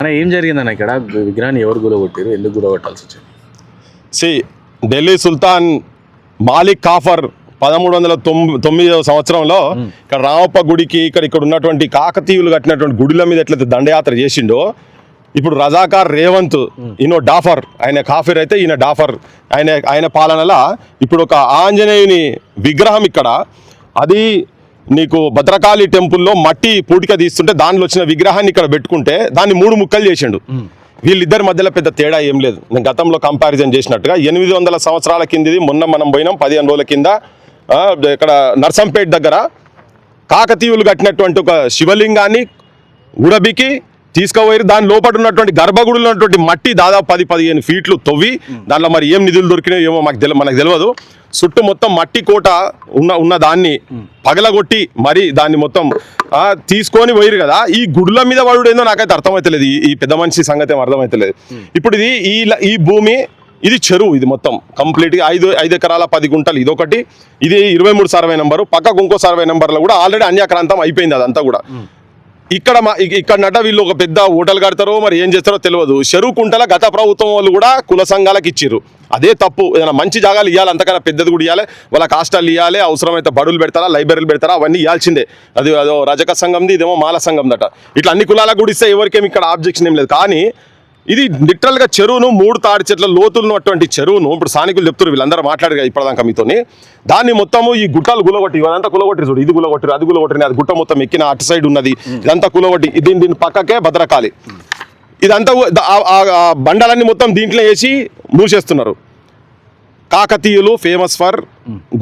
అన్న ఏం జరిగిందన్న ఇక్కడ విగ్రహాన్ని ఎవరు గులగొట్టారు, ఎందుకు గులగొట్టాల్సి వచ్చింది? ఢిల్లీ సుల్తాన్ మాలిక్ కాఫర్ 1309 సంవత్సరంలో ఇక్కడ రామప్ప గుడికి ఇక్కడ ఉన్నటువంటి కాకతీయులు కట్టినటువంటి గుడిల మీద ఎట్లయితే దండయాత్ర చేసిండో, ఇప్పుడు రజాకార్ రేవంత్ ఈయన డాఫర్, ఆయన కాఫిర్ అయితే ఈయన డాఫర్, ఆయన పాలనలో ఇప్పుడు ఒక ఆంజనేయుని విగ్రహం ఇక్కడ, అది నీకు భద్రకాళి టెంపుల్లో మట్టి పూటిక తీస్తుంటే దానిలో వచ్చిన విగ్రహాన్ని ఇక్కడ పెట్టుకుంటే దాన్ని 3 ముక్కలు చేసిండు. వీళ్ళిద్దరి మధ్యలో పెద్ద తేడా ఏం లేదు. నేను గతంలో కంపారిజన్ చేసినట్టుగా 800 సంవత్సరాల కిందది మొన్న మనం పోయినాం 15 రోజుల కింద ఇక్కడ నర్సంపేట దగ్గర కాకతీయులు కట్టినటువంటి ఒక శివలింగాన్ని ఉడబికి తీసుకుపోయి దాని లోపల ఉన్నటువంటి గర్భగుడిలో ఉన్నటువంటి మట్టి దాదాపు 10-15 ఫీట్లు తవ్వి దాంట్లో మరి ఏం నిధులు దొరికినాయో ఏమో మనకు తెలియదు. చుట్టూ మొత్తం మట్టి కోట ఉన్న దాన్ని పగలగొట్టి మరి దాన్ని మొత్తం తీసుకొని పోయిరు కదా. ఈ గుడుల మీద వాడు ఏందో నాకైతే అర్థమైతలేదు, ఈ పెద్ద మనిషి సంగతి ఏమో అర్థమైతలేదు. ఇప్పుడు ఇది ఈ భూమి, ఇది చెరువు, ఇది మొత్తం కంప్లీట్గా 5 ఎకరాల 10 గుంటలు ఇదొకటి, ఇది 23 సర్వే నెంబరు, పక్కకు ఇంకో సర్వే నెంబర్లో కూడా ఆల్రెడీ అన్యాక్రాంతం అయిపోయింది అదంతా కూడా. ఇక్కడ నట వీళ్ళు ఒక పెద్ద హోటల్ కడతారో మరి ఏం చేస్తారో తెలియదు. చెరువు కుంటల గత ప్రభుత్వం వాళ్ళు కూడా కుల సంఘాలకు ఇచ్చిర్రు, అదే తప్పు. ఏదైనా మంచి జాగాలు ఇవ్వాలి, అంతకన్నా పెద్దది కూడా ఇవ్వాలి, వాళ్ళ హాస్టల్ ఇవ్వాలి, అవసరమైతే బడులు పెడతారా, లైబ్రరీలు పెడతారా, అవన్నీ ఇవ్వాల్సిందే. అదో రజక సంఘంది, ఇదేమో మాల సంఘం దట. ఇట్లా అన్ని కులాలకు కూడా ఇస్తే ఎవరికేమి ఇక్కడ ఆబ్జెక్షన్ ఏం లేదు. కానీ ఇది లిటరల్గా చెరువును 3 తాడి చెట్ల లోతులున్నటువంటి చెరువును ఇప్పుడు స్థానికులు చెప్తారు, వీళ్ళందరూ మాట్లాడగా ఇప్పటిదాకా మీతోని, దాన్ని మొత్తము ఈ గుట్టలు గులగొట్టి ఇదంతా కులగొట్టి చూడు, ఇది గులగొట్టి అది గులగొట్టి, అది గుట్ట మొత్తం ఎక్కిన అటు సైడ్ ఉన్నది ఇదంతా కులగొట్టి దీని పక్కకే భద్రకాళి, ఇదంతా బండాలన్నీ మొత్తం దీంట్లో వేసి మూసేస్తున్నారు. కాకతీయులు ఫేమస్ ఫర్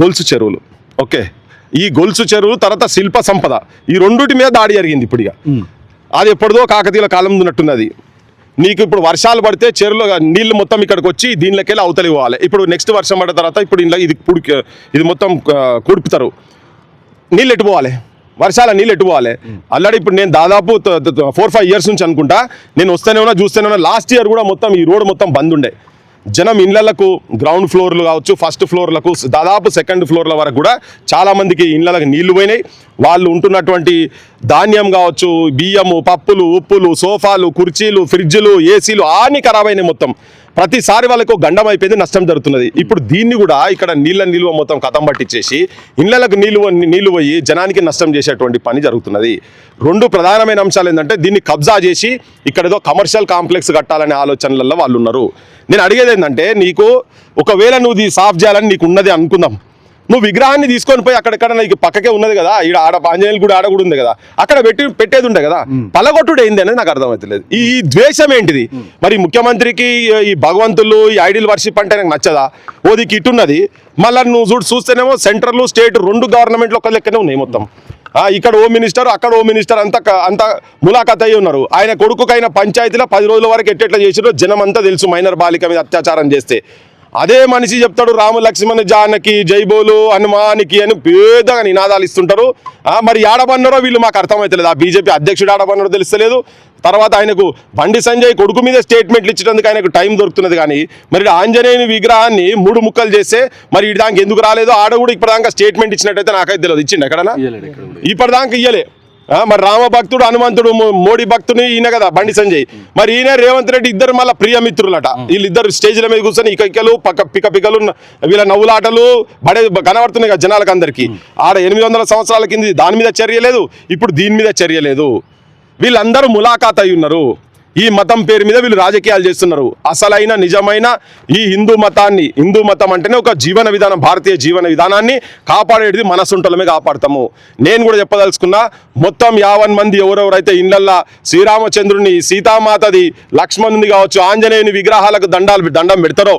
గొలుసు చెరువులు. ఓకే, ఈ గొలుసు చెరువులు తర్వాత శిల్ప సంపద, ఈ రెండుటి మీద దాడి జరిగింది. ఇప్పుడు ఇక అది ఎప్పటిదో కాకతీయుల కాలం ఉన్నట్టున్నది. నీకు ఇప్పుడు వర్షాలు పడితే చెరువులో నీళ్ళు మొత్తం ఇక్కడికి వచ్చి దీనిలోకి వెళ్ళి అవతలి పోవాలి. ఇప్పుడు నెక్స్ట్ వర్షం పడిన తర్వాత ఇప్పుడు ఇది మొత్తం కుడుపుతారు, నీళ్ళు ఎట్టుపోవాలి, వర్షాల నీళ్ళు ఎట్టుపోవాలి. ఆల్రెడీ ఇప్పుడు నేను దాదాపు 4-5 ఇయర్స్ నుంచి అనుకుంటా నేను వస్తూనే ఉన్నా, చూస్తూనే ఉన్నా. లాస్ట్ ఇయర్ కూడా మొత్తం ఈ రోడ్ మొత్తం బంద్ ఉండే. జనం ఇళ్లకు గ్రౌండ్ ఫ్లోర్లు కావచ్చు, ఫస్ట్ ఫ్లోర్లకు, దాదాపు సెకండ్ ఫ్లోర్ల వరకు కూడా చాలామందికి ఇళ్లకు నీళ్లు పోయినాయి. వాళ్ళు ఉంటున్నటువంటి ధాన్యం కావచ్చు, బియ్యము, పప్పులు, ఉప్పులు, సోఫాలు, కుర్చీలు, ఫ్రిడ్జ్లు, ఏసీలు అన్నీ ఖరాబ్ అయినాయి. మొత్తం ప్రతిసారి వాళ్ళకు గండం అయిపోయింది, నష్టం జరుగుతున్నది. ఇప్పుడు దీన్ని కూడా ఇక్కడ నీళ్ళ నిల్వ మొత్తం కథం పట్టించేసి ఇళ్లకు నీళ్లు పోయి జనానికి నష్టం చేసేటువంటి పని జరుగుతున్నది. 2 ప్రధానమైన అంశాలు ఏంటంటే, దీన్ని కబ్జా చేసి ఇక్కడ ఏదో కమర్షియల్ కాంప్లెక్స్ కట్టాలనే ఆలోచనలలో వాళ్ళు ఉన్నారు. నేను అడిగేది ఏంటంటే, నీకు ఒకవేళ నువ్వు ఇది సాఫ్ చేయాలని నీకు ఉన్నది అనుకుందాం, నువ్వు విగ్రహాన్ని తీసుకొని పోయి అక్కడెక్కడ నీకు పక్కకే ఉన్నది కదా, ఈడ ఆంజనేయులు కూడా ఆడ కూడా ఉంది కదా, అక్కడ పెట్టేది ఉండే కదా, పలగొట్టుడు ఏంది అనేది నాకు అర్థమవుతలేదు. ఈ ద్వేషం ఏంటిది? మరి ముఖ్యమంత్రికి ఈ భగవంతులు, ఈ ఐడియల్ వర్షిప్ అంటే నాకు నచ్చదా? ఓదికి ఇటున్నది, మళ్ళీ నువ్వు చూస్తేనేమో సెంట్రల్ స్టేట్ 2 గవర్నమెంట్లు ఒక లెక్కనే ఉన్నాయి మొత్తం. ఇక్కడ హోమ్ మినిస్టర్, అక్కడ హోమ్ మినిస్టర్ అంతా ములాఖాత్ అయ్యి ఉన్నారు. ఆయన కొడుకుకైన పంచాయతీలో 10 రోజుల వరకు ఎట్లా చేసిరో జనం అంతా తెలుసు, మైనర్ బాలిక మీద అత్యాచారం చేస్తే. అదే మనిషి చెప్తాడు రాము లక్ష్మణ జానకి జైబోలు హనుమానికి అని పేదగా నినాదాలు ఇస్తుంటారు. మరి ఆడబన్నారో వీళ్ళు మాకు అర్థమవుతలేదు. ఆ బీజేపీ అధ్యక్షుడు ఆడబన్నారో తెలుస్తలేదు. తర్వాత ఆయనకు బండి సంజయ్ కొడుకు మీద స్టేట్మెంట్లు ఇచ్చినందుకు ఆయనకు టైం దొరుకుతున్నది. కానీ మరి ఆంజనేయుని విగ్రహాన్ని 3 ముక్కలు చేస్తే మరి దానికి ఎందుకు రాలేదో ఆడ కూడా ఇప్పటిదాకా స్టేట్మెంట్ ఇచ్చినట్టయితే నాకైతే తెలియదు. ఇచ్చిండు ఎక్కడన్నా? ఇప్పటిదాకా ఇయ్యలే. మరి రామ భక్తుడు, హనుమంతుడు, మోడీ భక్తుని ఈయన కదా బండి సంజయ్. మరి ఈయన రేవంత్ రెడ్డి ఇద్దరు మళ్ళీ ప్రియమిత్రులట. వీళ్ళిద్దరు స్టేజ్ల మీద కూర్చొని ఇకలు పికలు వీళ్ళ నవ్వులాటలు కనబడుతున్నాయి కదా జనాలకు అందరికీ. ఆడ 800 సంవత్సరాల కింద దాని మీద చర్య లేదు, ఇప్పుడు దీని మీద చర్య లేదు. వీళ్ళందరూ ములాఖాత్ అయి ఉన్నారు. ఈ మతం పేరు మీద వీళ్ళు రాజకీయాలు చేస్తున్నారు. అసలైన నిజమైన ఈ హిందూ మతం అంటేనే ఒక జీవన విధానం, భారతీయ జీవన విధానాన్ని కాపాడేది మన సొంటలమే కాపాడతాము. నేను కూడా చెప్పదలుచుకున్నా, మొత్తం 50 మంది ఎవరెవరైతే ఇళ్లల్లో శ్రీరామచంద్రుని, సీతామాతది, లక్ష్మణుని కావచ్చు, ఆంజనేయుని విగ్రహాలకు దండం పెడతారో